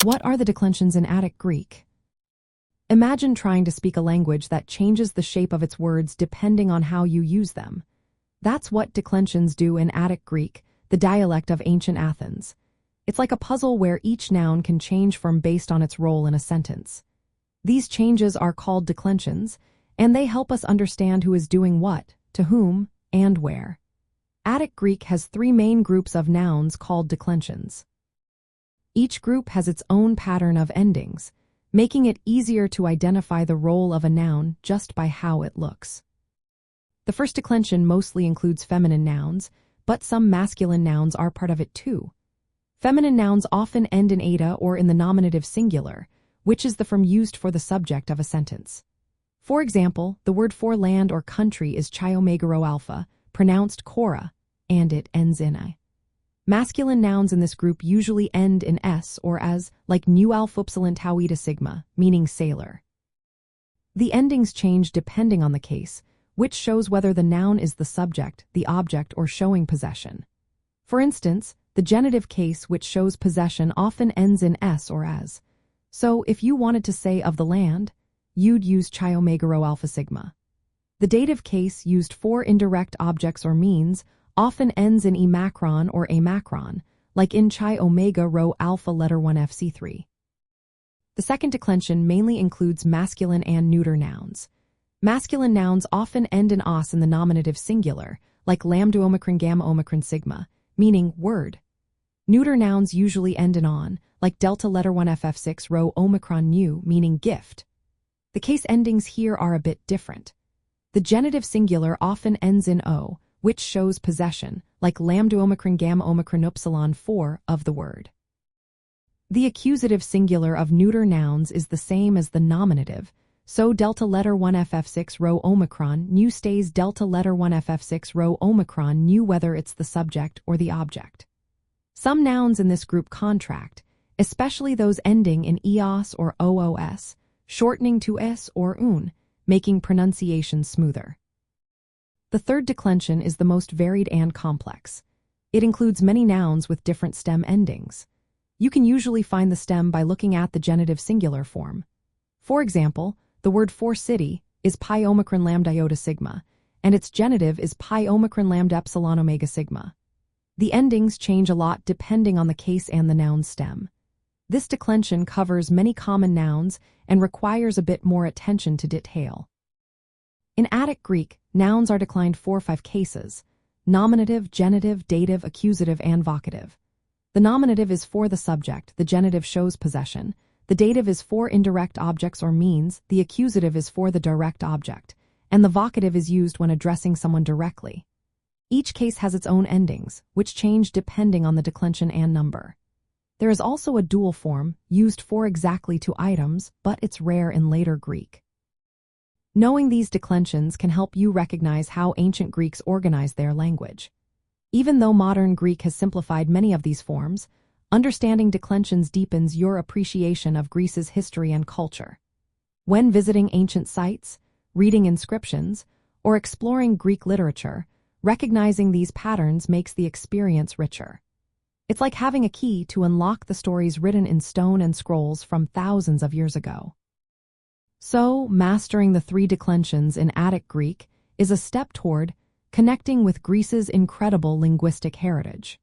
What are the declensions in Attic Greek? Imagine trying to speak a language that changes the shape of its words depending on how you use them. That's what declensions do in Attic Greek, the dialect of ancient Athens. It's like a puzzle where each noun can change form based on its role in a sentence. These changes are called declensions, and they help us understand who is doing what, to whom, and where. Attic Greek has three main groups of nouns called declensions. Each group has its own pattern of endings, making it easier to identify the role of a noun just by how it looks. The first declension mostly includes feminine nouns, but some masculine nouns are part of it too. Feminine nouns often end in eta or in the nominative singular, which is the form used for the subject of a sentence. For example, the word for land or country is chiomegaro alpha, pronounced chora, and it ends in a. Masculine nouns in this group usually end in s or as, like nu alpha upsilon tau eta sigma, meaning sailor. The endings change depending on the case, which shows whether the noun is the subject, the object, or showing possession. For instance, the genitive case, which shows possession, often ends in s or as. So, if you wanted to say of the land, you'd use chiomegaro alpha sigma. The dative case, used for indirect objects or means, often ends in emacron or amacron, like in chi omega rho alpha letter 1 fc3. The second declension mainly includes masculine and neuter nouns. Masculine nouns often end in os in the nominative singular, like lambda omicron gamma omicron sigma, meaning word. Neuter nouns usually end in on, like delta letter 1 ff6 rho omicron nu, meaning gift. The case endings here are a bit different. The genitive singular often ends in o, which shows possession, like lambda omicron gamma omicron upsilon 4 of the word. The accusative singular of neuter nouns is the same as the nominative, so delta letter 1 ff6 rho omicron nu stays delta letter 1 ff6 rho omicron nu whether it's the subject or the object. Some nouns in this group contract, especially those ending in eos or oos, shortening to s or un, making pronunciation smoother. The third declension is the most varied and complex. It includes many nouns with different stem endings. You can usually find the stem by looking at the genitive singular form. For example, the word for city is pi omicron lambda iota sigma, and its genitive is pi omicron lambda epsilon omega sigma. The endings change a lot depending on the case and the noun stem. This declension covers many common nouns and requires a bit more attention to detail. In Attic Greek, nouns are declined 4 or 5 cases: nominative, genitive, dative, accusative, and vocative. The nominative is for the subject, the genitive shows possession, the dative is for indirect objects or means, the accusative is for the direct object, and the vocative is used when addressing someone directly. Each case has its own endings, which change depending on the declension and number. There is also a dual form, used for exactly 2 items, but it's rare in later Greek. Knowing these declensions can help you recognize how ancient Greeks organized their language. Even though modern Greek has simplified many of these forms, understanding declensions deepens your appreciation of Greece's history and culture. When visiting ancient sites, reading inscriptions, or exploring Greek literature, recognizing these patterns makes the experience richer. It's like having a key to unlock the stories written in stone and scrolls from thousands of years ago. So, mastering the 3 declensions in Attic Greek is a step toward connecting with Greece's incredible linguistic heritage.